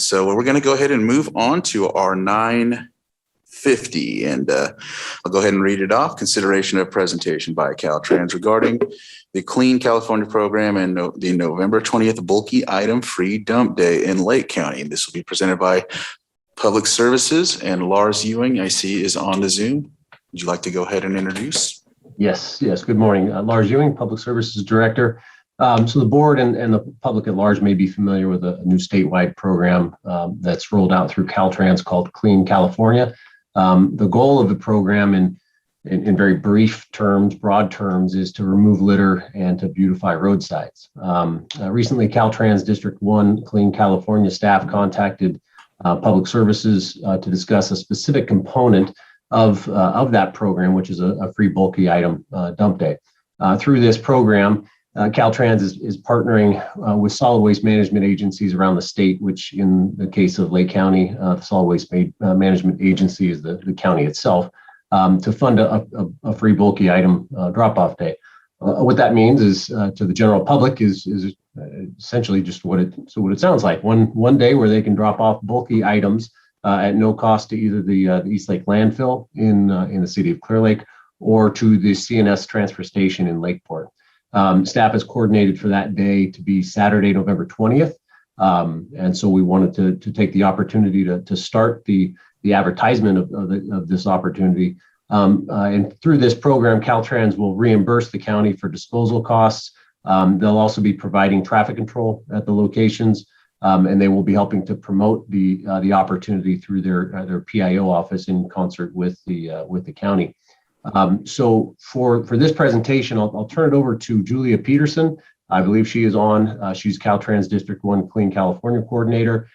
So we're going to go ahead and move on to our 950, and I'll go ahead and read it off. Consideration of presentation by Caltrans regarding the Clean California program and the November 20th bulky item free dump day in Lake County. And this will be presented by Public Services, and Lars Ewing, I see, is on the Zoom. Would you like to go ahead and introduce? Yes. Good morning. Lars Ewing, Public Services Director. So the board and the public at large may be familiar with a new statewide program that's rolled out through Caltrans called Clean California. The goal of the program in very brief terms, broad terms, is to remove litter and to beautify roadsides. Recently, Caltrans District 1 Clean California staff contacted Public Services to discuss a specific component of that program, which is a free bulky item dump day. Through this program, Caltrans is partnering with solid waste management agencies around the state, which in the case of Lake County, the solid waste management agency is the county itself, to fund a free bulky item drop-off day. What that means is to the general public is essentially just what it sounds like. One day where they can drop off bulky items at no cost to either the East Lake landfill in the city of Clear Lake or to the CNS transfer station in Lakeport. Staff is coordinated for that day to be Saturday, November 20th. And so we wanted to take the opportunity to start the advertisement of this opportunity. And through this program, Caltrans will reimburse the county for disposal costs. They'll also be providing traffic control at the locations, and they will be helping to promote the opportunity through their PIO office in concert with the county. So for this presentation, I'll turn it over to Julia Peterson. I believe she is on. She's Caltrans District 1 Clean California Coordinator.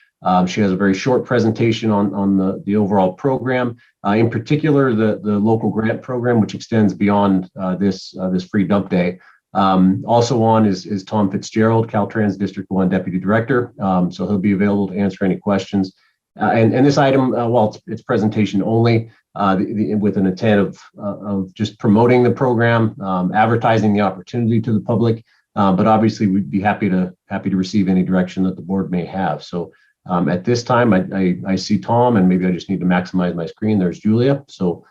She has a very short presentation on the overall program, in particular the local grant program, which extends beyond this free dump day. Also on is Tom Fitzgerald, Caltrans District 1 Deputy Director. So he'll be available to answer any questions. And this item, while it's presentation only, with an intent of just promoting the program, advertising the opportunity to the public, but obviously we'd be happy to receive any direction that the board may have. So at this time, I see Tom, and maybe I just need to maximize my screen. There's Julia. So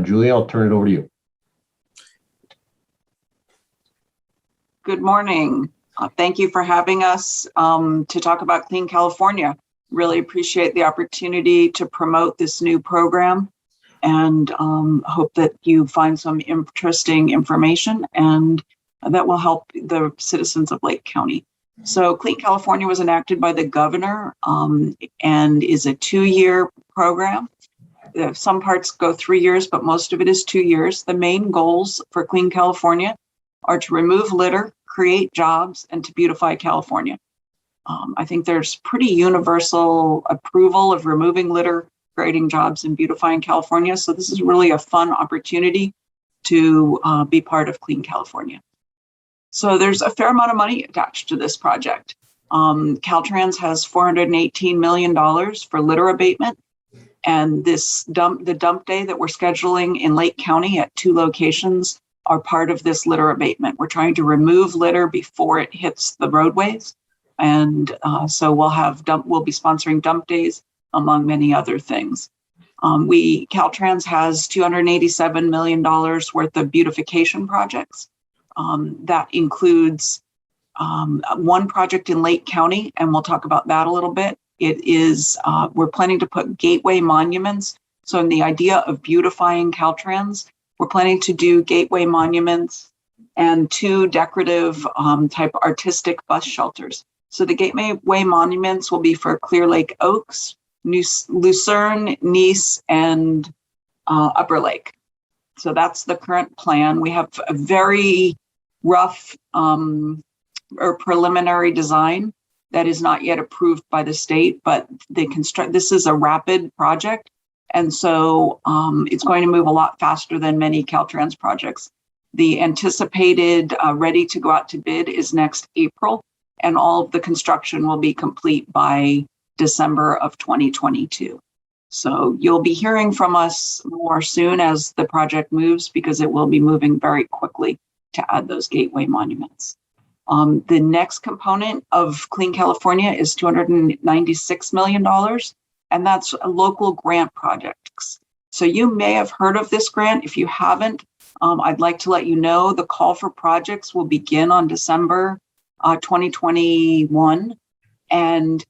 Julia, I'll turn it over to you. Good morning. Thank you for having us to talk about Clean California. Really appreciate the opportunity to promote this new program, and hope that you find some interesting information and that will help the citizens of Lake County. So Clean California was enacted by the governor and is a 2-year program. Some parts go 3 years, but most of it is 2 years. The main goals for Clean California are to remove litter, create jobs, and to beautify California. I think there's pretty universal approval of removing litter, creating jobs, and beautifying California. So this is really a fun opportunity to be part of Clean California. So there's a fair amount of money attached to this project. Caltrans has $418 million for litter abatement. And the dump day that we're scheduling in Lake County at 2 locations are part of this litter abatement. We're trying to remove litter before it hits the roadways. And so we'll be sponsoring dump days, among many other things. Caltrans has $287 million worth of beautification projects. That includes one project in Lake County, and we'll talk about that a little bit. It is, we're planning to put gateway monuments. So in the idea of beautifying Caltrans, we're planning to do gateway monuments and 2 decorative type artistic bus shelters. So the gateway monuments will be for Clear Lake Oaks, Lucerne, Nice, and Upper Lake. So that's the current plan. We have a very rough or preliminary design that is not yet approved by the state, but this is a rapid project. And so it's going to move a lot faster than many Caltrans projects. The anticipated ready to go out to bid is next April, and all of the construction will be complete by December of 2022. So you'll be hearing from us more soon as the project moves, because it will be moving very quickly to add those gateway monuments. The next component of Clean California is $296 million, and that's local grant projects. So you may have heard of this grant. If you haven't, I'd like to let you know the call for projects will begin on December 2021, and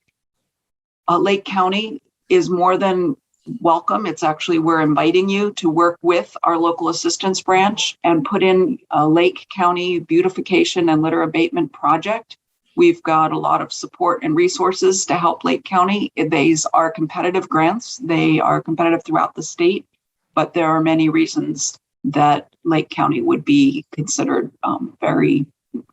Lake County is more than welcome. It's actually, we're inviting you to work with our local assistance branch and put in a Lake County beautification and litter abatement project. We've got a lot of support and resources to help Lake County. These are competitive grants. They are competitive throughout the state, but there are many reasons that Lake County would be considered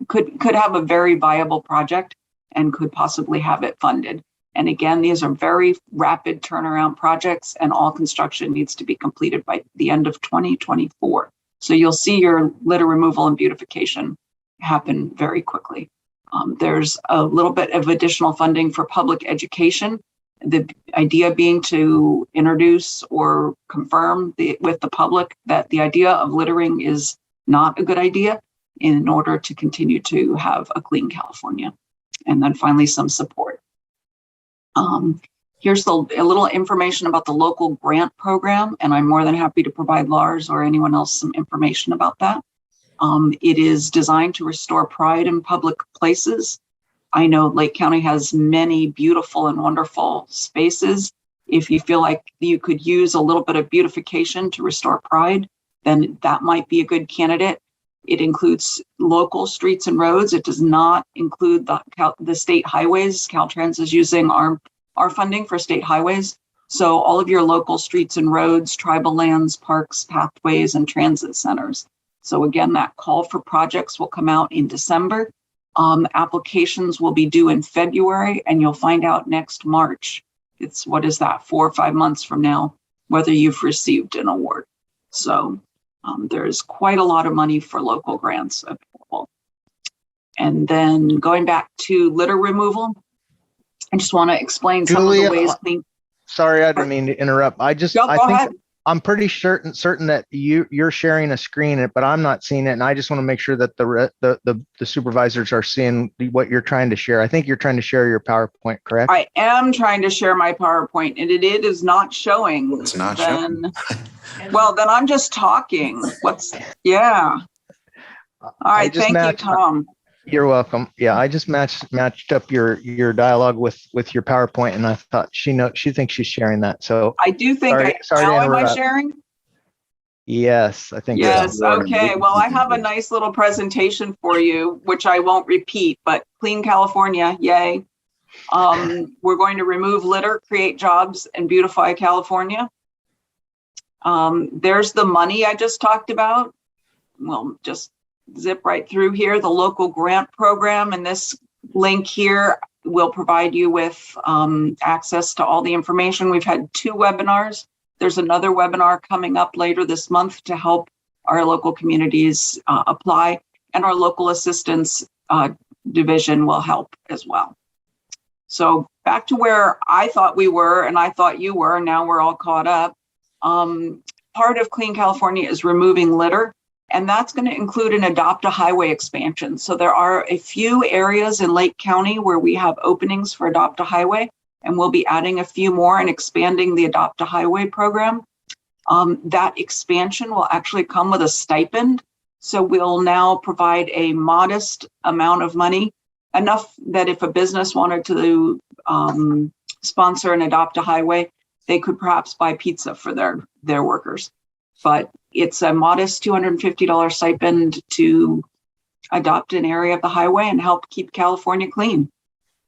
could have a very viable project and could possibly have it funded. And again, these are very rapid turnaround projects, and all construction needs to be completed by the end of 2024. So you'll see your litter removal and beautification happen very quickly. There's a little bit of additional funding for public education. The idea being to introduce or confirm with the public that the idea of littering is not a good idea in order to continue to have a clean California. And then finally, some support. Here's a little information about the local grant program, and I'm more than happy to provide Lars or anyone else some information about that. It is designed to restore pride in public places. I know Lake County has many beautiful and wonderful spaces. If you feel like you could use a little bit of beautification to restore pride, then that might be a good candidate. It includes local streets and roads. It does not include the state highways. Caltrans is using our funding for state highways. So all of your local streets and roads, tribal lands, parks, pathways, and transit centers. So again, that call for projects will come out in December. Applications will be due in February, and you'll find out next March. It's, what is that, 4 or 5 months from now, whether you've received an award. So there's quite a lot of money for local grants available. And then going back to litter removal, I just want to explain some of the ways. Sorry, I didn't mean to interrupt. I think ahead. I'm pretty certain that you're sharing a screen, but I'm not seeing it, and I just want to make sure that the supervisors are seeing what you're trying to share. I think you're trying to share your PowerPoint, correct? I am trying to share my PowerPoint, and it is not showing. It's not showing. Well, then I'm just talking. Yeah. All right, thank you, Tom. You're welcome. Yeah, I just matched up your dialogue with your PowerPoint, and I thought she thinks she's sharing that. So I do think. Sorry how am I interrupt. sharing? Yes, I think. Yes. So. Okay. Well, I have a nice little presentation for you, which I won't repeat. But Clean California, yay! We're going to remove litter, create jobs, and beautify California. There's the money I just talked about. Well, just zip right through here, the local grant program, and this link here will provide you with access to all the information. We've had 2 webinars. There's another webinar coming up later this month to help our local communities apply, and our local assistance division will help as well. So back to where I thought we were, and I thought you were, now we're all caught up. Part of Clean California is removing litter. And that's going to include an Adopt a Highway expansion. So there are a few areas in Lake County where we have openings for Adopt a Highway, and we'll be adding a few more and expanding the Adopt a Highway program. That expansion will actually come with a stipend. So we'll now provide a modest amount of money, enough that if a business wanted to sponsor and Adopt a Highway, they could perhaps buy pizza for their workers. But it's a modest $250 stipend to adopt an area of the highway and help keep California clean.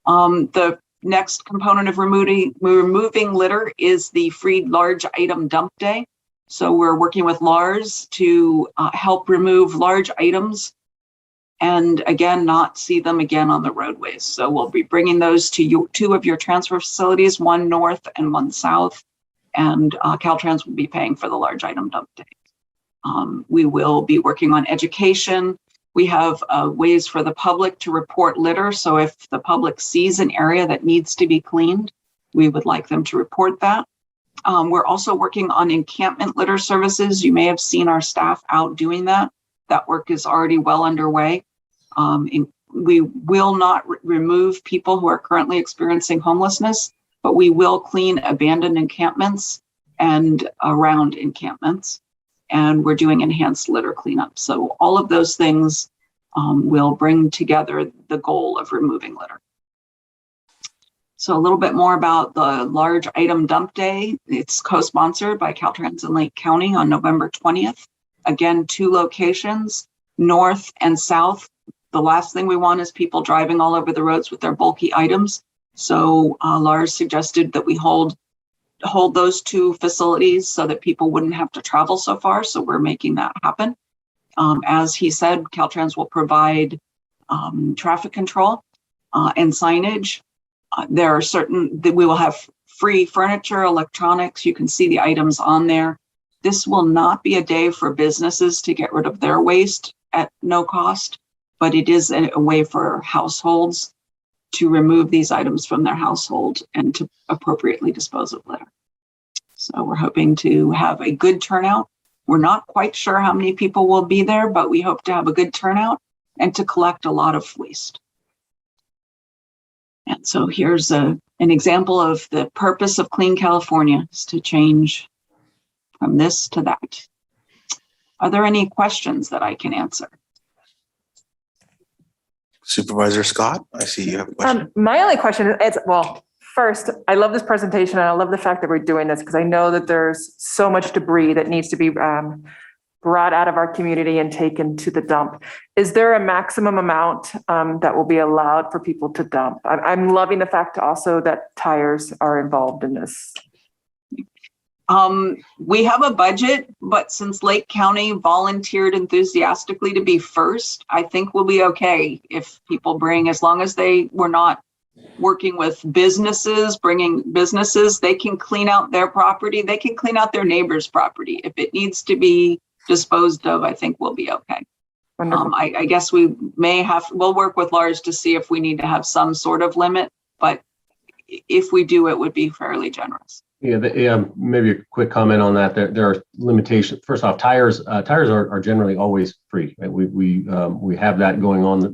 The next component of removing litter is the free large item dump day. So we're working with Lars to help remove large items and again, not see them again on the roadways. So we'll be bringing those to 2 of your transfer facilities, 1 north and 1 south. And Caltrans will be paying for the large item dump day. We will be working on education. We have ways for the public to report litter. So if the public sees an area that needs to be cleaned, we would like them to report that. We're also working on encampment litter services. You may have seen our staff out doing that. That work is already well underway. we will not remove people who are currently experiencing homelessness, but we will clean abandoned encampments and around encampments. And we're doing enhanced litter cleanup. So all of those things will bring together the goal of removing litter. So a little bit more about the large item dump day. It's co-sponsored by Caltrans and Lake County on November 20th. Again, 2 locations, north and south. The last thing we want is people driving all over the roads with their bulky items. So Lars suggested that we hold those 2 facilities so that people wouldn't have to travel so far. So we're making that happen. As he said, Caltrans will provide traffic control and signage. There are certain that we will have free furniture, electronics. You can see the items on there. This will not be a day for businesses to get rid of their waste at no cost, but it is a way for households to remove these items from their household and to appropriately dispose of litter. So we're hoping to have a good turnout. We're not quite sure how many people will be there, but we hope to have a good turnout and to collect a lot of waste. And so here's an example of the purpose of Clean California, is to change from this to that. Are there any questions that I can answer? Supervisor Scott, I see you have a question. My only question is, well, first, I love this presentation and I love the fact that we're doing this because I know that there's so much debris that needs to be brought out of our community and taken to the dump. Is there a maximum amount that will be allowed for people to dump? I'm loving the fact also that tires are involved in this. We have a budget, but since Lake County volunteered enthusiastically to be first, I think we'll be okay if people bring, as long as we're not working with businesses, bringing businesses, they can clean out their property. They can clean out their neighbor's property. If it needs to be disposed of, I think we'll be okay. I guess we'll work with Lars to see if we need to have some sort of limit, but if we do, it would be fairly generous. Yeah, maybe a quick comment on that. There are limitations. First off, tires are generally always free. Right? We have that going on.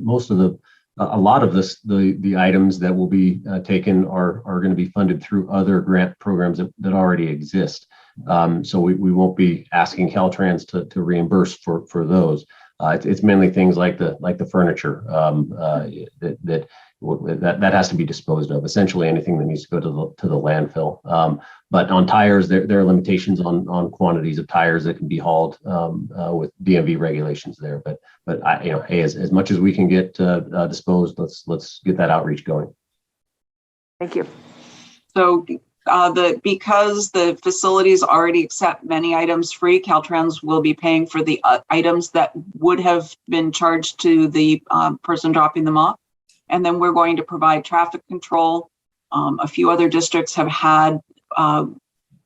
A lot of the items that will be taken are going to be funded through other grant programs that already exist. So we won't be asking Caltrans to reimburse for those. It's mainly things like the furniture that has to be disposed of. Essentially, anything that needs to go to the landfill. But on tires, there are limitations on quantities of tires that can be hauled with DMV regulations there. But hey, as much as we can get disposed, let's get that outreach going. Thank you. So because the facilities already accept many items free, Caltrans will be paying for the items that would have been charged to the person dropping them off. And then we're going to provide traffic control. A few other districts have had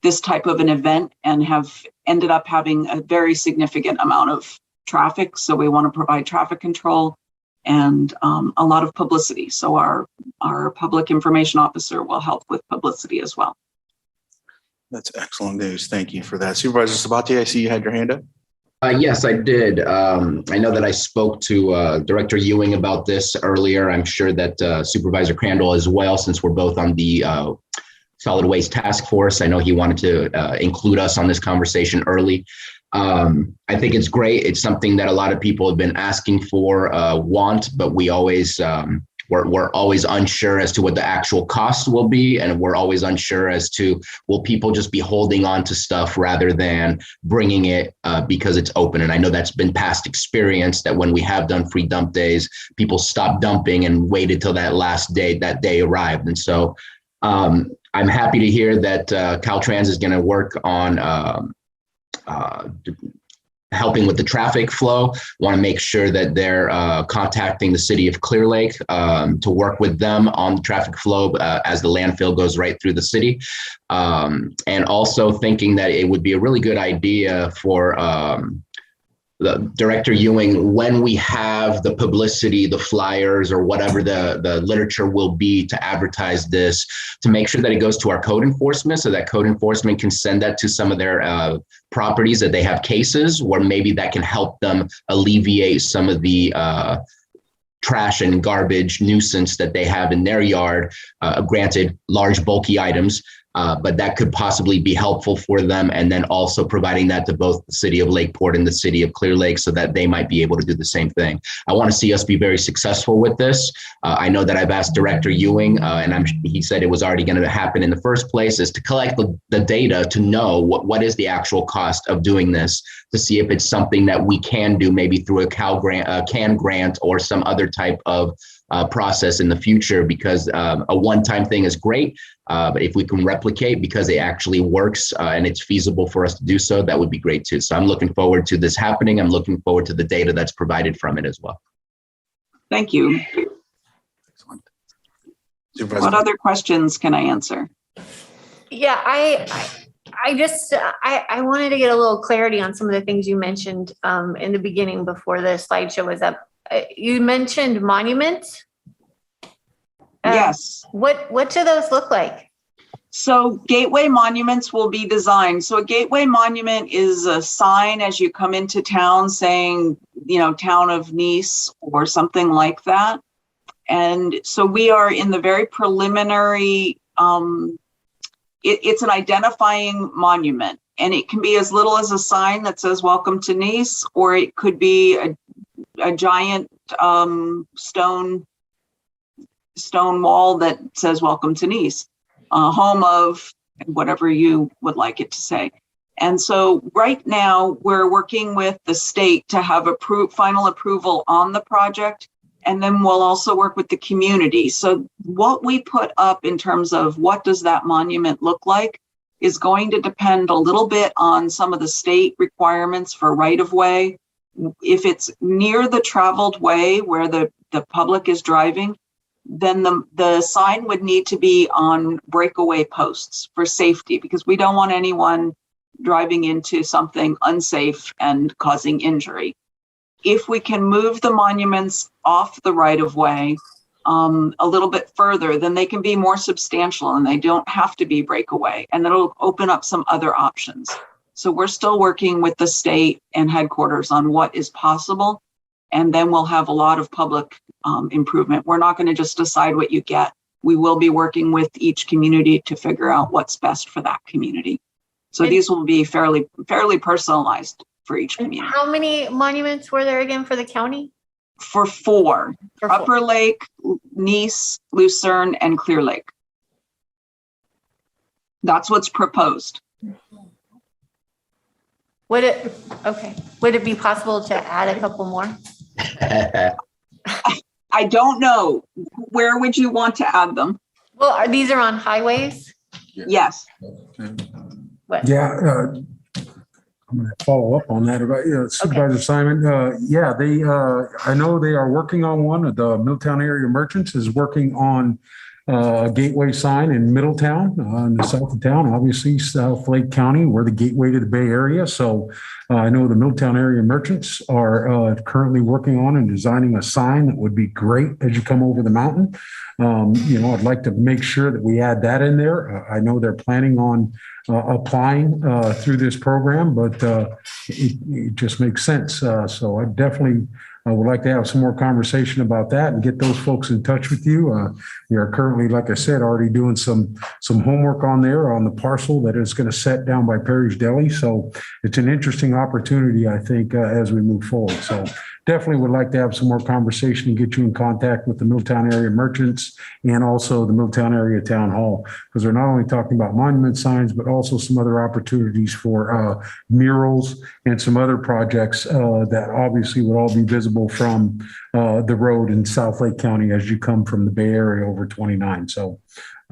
this type of an event and have ended up having a very significant amount of traffic. So we want to provide traffic control and a lot of publicity. So our public information officer will help with publicity as well. That's excellent news. Thank you for that. Supervisor Sabatier, I see you had your hand up. Yes, I did. I know that I spoke to Director Ewing about this earlier. I'm sure that Supervisor Crandall as well, since we're both on the Solid Waste Task Force. I know he wanted to include us on this conversation early. I think it's great. It's something that a lot of people have been asking for, but we always we're always unsure as to what the actual cost will be, and we're always unsure as to will people just be holding on to stuff rather than bringing it because it's open. And I know that's been past experience that when we have done free dump days, people stop dumping and waited till that last day that day arrived. And so I'm happy to hear that Caltrans is going to work on helping with the traffic flow. Want to make sure that they're contacting the city of Clear Lake to work with them on the traffic flow as the landfill goes right through the city. And also thinking that it would be a really good idea for the Director Ewing, when we have the publicity, the flyers, or whatever the literature will be to advertise this, to make sure that it goes to our code enforcement so that code enforcement can send that to some of their properties that they have cases, where maybe that can help them alleviate some of the trash and garbage nuisance that they have in their yard. Granted, large, bulky items, but that could possibly be helpful for them. And then also providing that to both the city of Lakeport and the city of Clear Lake so that they might be able to do the same thing. I want to see us be very successful with this. I know that I've asked Director Ewing, and he said it was already going to happen in the first place, is to collect the data to know what is the actual cost of doing this, to see if it's something that we can do maybe through a CAN grant or some other type of process in the future, because a one-time thing is great, but if we can replicate because it actually works and it's feasible for us to do so, that would be great too. So I'm looking forward to this happening. I'm looking forward to the data that's provided from it as well. Thank you. Excellent. What other questions can I answer? Yeah, I wanted to get a little clarity on some of the things you mentioned in the beginning before the slideshow was up. You mentioned monuments. Yes. What do those look like? So gateway monuments will be designed. So a gateway monument is a sign as you come into town saying, town of Nice or something like that. And so we are in the very preliminary, it's an identifying monument, and it can be as little as a sign that says welcome to Nice, or it could be a giant stone wall that says welcome to Nice, home of whatever you would like it to say. And so right now we're working with the state to have final approval on the project. And then we'll also work with the community. So what we put up in terms of what does that monument look like is going to depend a little bit on some of the state requirements for right-of-way. If it's near the traveled way where the public is driving, then the sign would need to be on breakaway posts for safety, because we don't want anyone driving into something unsafe and causing injury. If we can move the monuments off the right-of-way a little bit further, then they can be more substantial and they don't have to be breakaway, and that'll open up some other options. So we're still working with the state and headquarters on what is possible, and then we'll have a lot of public improvement. We're not going to just decide what you get. We will be working with each community to figure out what's best for that community. So these will be fairly personalized for each community. How many monuments were there again for the county? For four: For four. Upper Lake, Nice, Lucerne, and Clear Lake. That's what's proposed. Would it be possible to add a couple more? I don't know. Where would you want to add them? Well, these are on highways? Yes. What? Yeah, I'm going to follow up on that about Supervisor Simon. I know they are working on one. The Middletown area merchants is working on a gateway sign in Middletown, in the south of town, obviously South Lake County. We're the gateway to the Bay Area. So I know the Middletown area merchants are currently working on and designing a sign that would be great as you come over the mountain. I'd like to make sure that we add that in there. I know they're planning on applying through this program, but it just makes sense. So I definitely would like to have some more conversation about that and get those folks in touch with you. We are currently, like I said, already doing some homework on there on the parcel that is going to set down by Perry's Deli. So it's an interesting opportunity, I think, as we move forward. So definitely would like to have some more conversation and get you in contact with the Middletown area merchants and also the Middletown area town hall, because they're not only talking about monument signs, but also some other opportunities for murals and some other projects that obviously would all be visible from the road in South Lake County as you come from the Bay Area over 29. So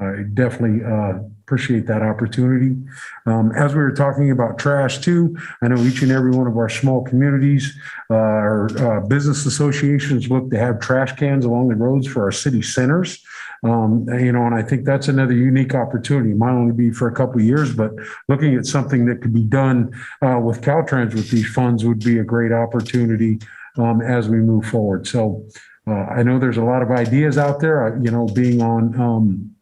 I definitely appreciate that opportunity. As we were talking about trash too, I know each and every one of our small communities, our business associations look to have trash cans along the roads for our city centers. And I think that's another unique opportunity. It might only be for a couple of years, but looking at something that could be done with Caltrans with these funds would be a great opportunity as we move forward. So I know there's a lot of ideas out there, being on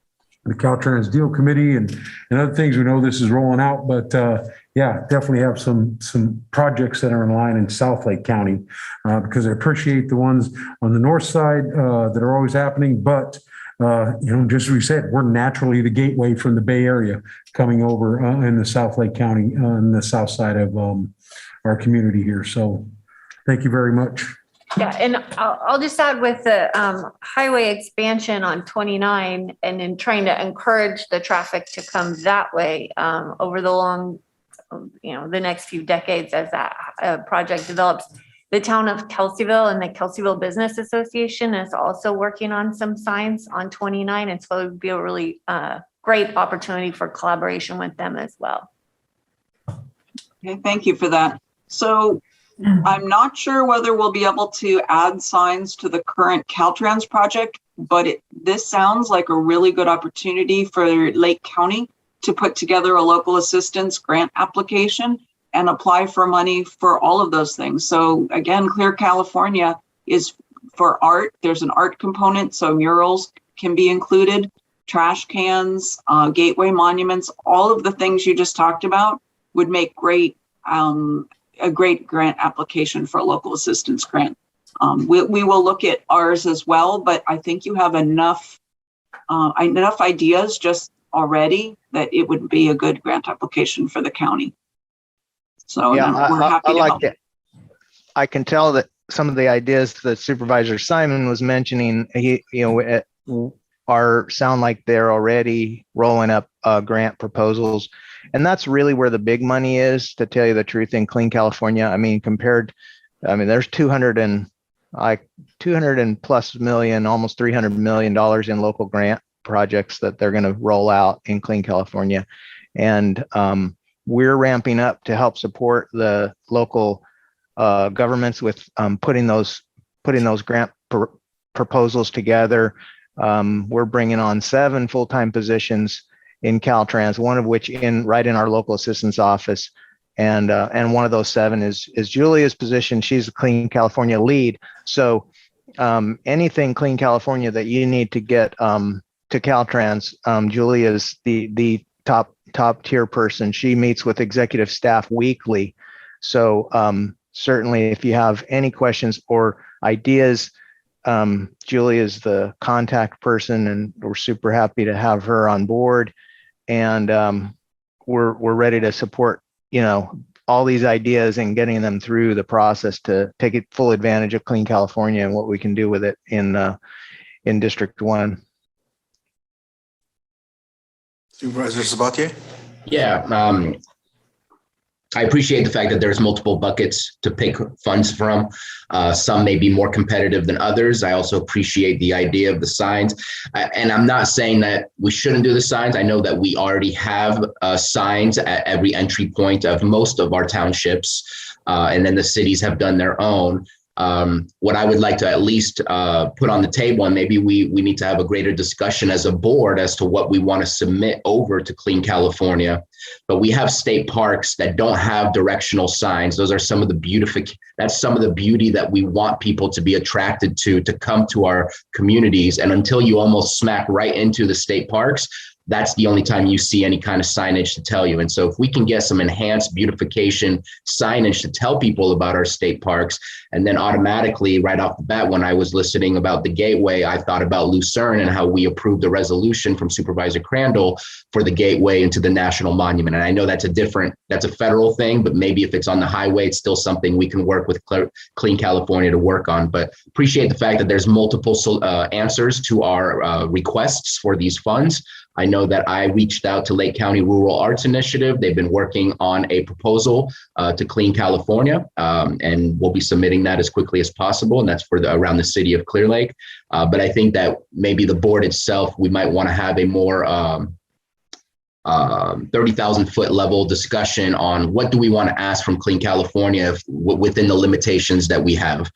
the Caltrans Deal Committee and other things. We know this is rolling out, but yeah, definitely have some projects that are in line in South Lake County because I appreciate the ones on the north side that are always happening. But just as we said, we're naturally the gateway from the Bay Area coming over in the South Lake County on the south side of our community here. So thank you very much. Yeah, and I'll just add with the highway expansion on 29 and then trying to encourage the traffic to come that way over the long, the next few decades as that project develops. The town of Kelseyville and the Kelseyville Business Association is also working on some signs on 29. And so it would be a really great opportunity for collaboration with them as well. Okay, thank you for that. So I'm not sure whether we'll be able to add signs to the current Caltrans project, but this sounds like a really good opportunity for Lake County to put together a local assistance grant application and apply for money for all of those things. So again, Clear California is for art. There's an art component, so murals can be included, trash cans, gateway monuments, all of the things you just talked about would make a great grant application for a local assistance grant. We will look at ours as well, but I think you have enough ideas just already that it would be a good grant application for the county. So yeah, we're happy to help. I can tell that some of the ideas that Supervisor Simon was mentioning, sound like they're already rolling up grant proposals. And that's really where the big money is, to tell you the truth, in Clean California. There's 200 and plus million, almost $300 million in local grant projects that they're going to roll out in Clean California. And we're ramping up to help support the local governments with putting those grant proposals together. We're bringing on 7 full-time positions in Caltrans, one of which right in our local assistance office. And one of those 7 is Julia's position. She's the Clean California lead. So anything Clean California that you need to get to Caltrans, Julia is the top tier person. She meets with executive staff weekly. So certainly if you have any questions or ideas, Julia is the contact person, and we're super happy to have her on board. And we're ready to support, all these ideas and getting them through the process to take full advantage of Clean California and what we can do with it in District 1. Supervisor Sabatier? Yeah, I appreciate the fact that there's multiple buckets to pick funds from. Some may be more competitive than others. I also appreciate the idea of the signs. And I'm not saying that we shouldn't do the signs. I know that we already have signs at every entry point of most of our townships. And then the cities have done their own. What I would like to at least put on the table, and maybe we need to have a greater discussion as a board as to what we want to submit over to Clean California. But we have state parks that don't have directional signs. Those are some of the that's some of the beauty that we want people to be attracted to come to our communities. And until you almost smack right into the state parks, that's the only time you see any kind of signage to tell you. And so if we can get some enhanced beautification signage to tell people about our state parks, and then automatically right off the bat, when I was listening about the gateway, I thought about Lucerne and how we approved a resolution from Supervisor Crandall for the gateway into the national monument. And I know that's a federal thing, but maybe if it's on the highway, it's still something we can work with Clean California to work on. But appreciate the fact that there's multiple answers to our requests for these funds. I know that I reached out to Lake County Rural Arts Initiative. They've been working on a proposal to Clean California, and we'll be submitting that as quickly as possible. And that's for around the city of Clear Lake. But I think that maybe the board itself, we might want to have a more 30,000 foot level discussion on what do we want to ask from Clean California within the limitations that we have,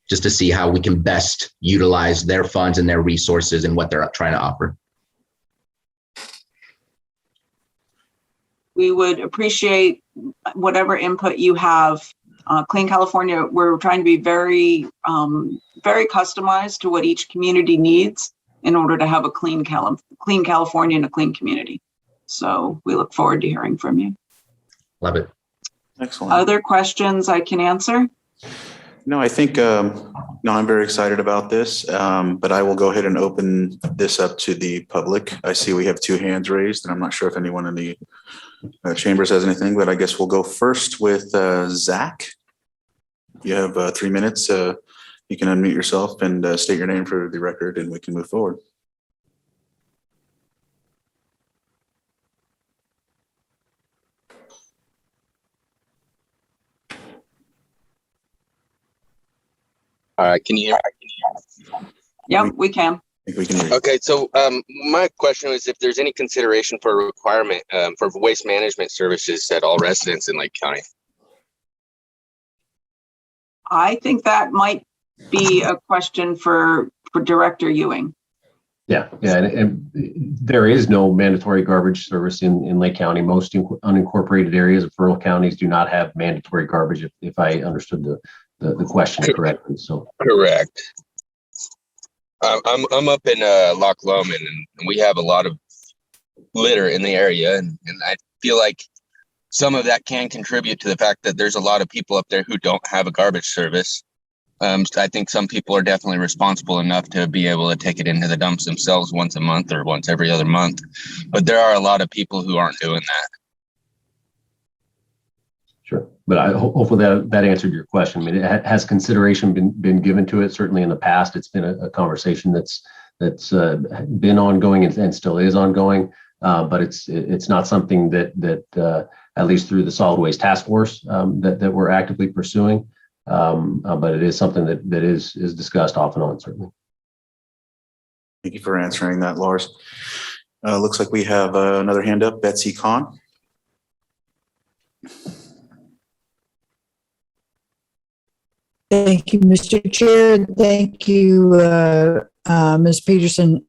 just to see how we can best utilize their funds and their resources and what they're trying to offer. We would appreciate whatever input you have. Clean California, we're trying to be very, very customized to what each community needs. in order to have a clean California and a clean community. So we look forward to hearing from you. Love it. Excellent. Other questions I can answer? No, I think, no, I'm very excited about this, but I will go ahead and open this up to the public. I see we have 2 hands raised, and I'm not sure if anyone in the chambers has anything, but I guess we'll go first with Zach. You have 3 minutes. You can unmute yourself and state your name for the record, and we can move forward. All right, can you hear me? Yep, we can. I think we can hear you. Okay, so my question was if there's any consideration for a requirement for waste management services at all residents in Lake County. I think that might be a question for Director Ewing. Yeah, and there is no mandatory garbage service in Lake County. Most unincorporated areas of rural counties do not have mandatory garbage, if I understood the question correctly. So Correct. I'm up in Loch Lomond, and we have a lot of litter in the area, and I feel like some of that can contribute to the fact that there's a lot of people up there who don't have a garbage service. I think some people are definitely responsible enough to be able to take it into the dumps themselves once a month or once every other month, but there are a lot of people who aren't doing that. sure, but hopefully that answered your question. I mean, has consideration been given to it? Certainly in the past, it's been a conversation that's been ongoing and still is ongoing. But it's not something that at least through the solid waste task force that we're actively pursuing. But it is something that is discussed off and on, certainly. Thank you for answering that, Lars. Looks like we have another hand up, Betsy Kahn. Thank you, Mr. Chair. Thank you, Ms. Peterson.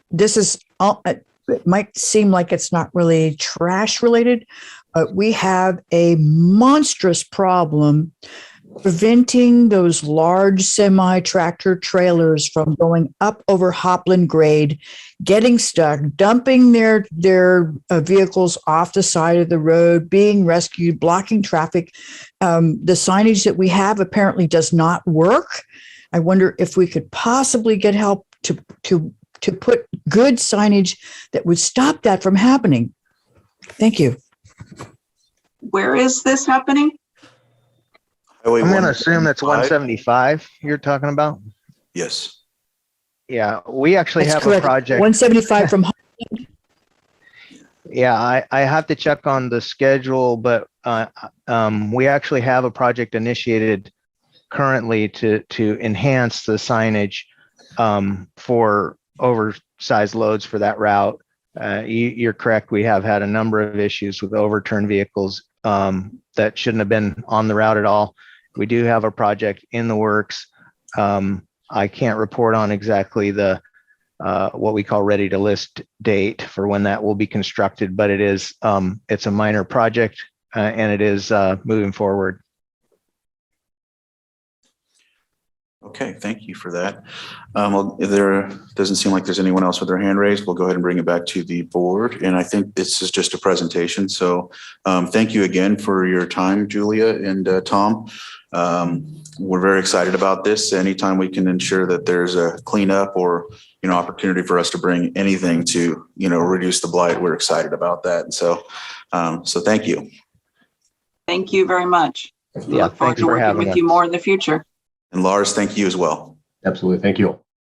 This is, it might seem like it's not really trash related, but we have a monstrous problem preventing those large semi-tractor trailers from going up over Hopland Grade, getting stuck, dumping their vehicles off the side of the road, being rescued, blocking traffic. The signage that we have apparently does not work. I wonder if we could possibly get help to put good signage that would stop that from happening. Thank you. Where is this happening? Highway I'm going to assume that's 175. 175 you're talking about. Yes. Yeah, we actually That's have correct. a project. 175 from Yeah, I have to check on the schedule, but we actually have a project initiated currently to enhance the signage for oversized loads for that route. You're correct. We have had a number of issues with overturned vehicles that shouldn't have been on the route at all. We do have a project in the works. I can't report on exactly the what we call ready to list date for when that will be constructed, but it is it's a minor project and it is moving forward. Okay, thank you for that. Well, there doesn't seem like there's anyone else with their hand raised. We'll go ahead and bring it back to the board. And I think this is just a presentation. So thank you again for your time, Julia and Tom. We're very excited about this. Anytime we can ensure that there's a cleanup or, opportunity for us to bring anything to, reduce the blight, we're excited about that. And so thank you. Thank you very much. We Yeah, look forward thanks to for working having with us. you more in the future. And Lars, thank you as well. Absolutely. Thank you.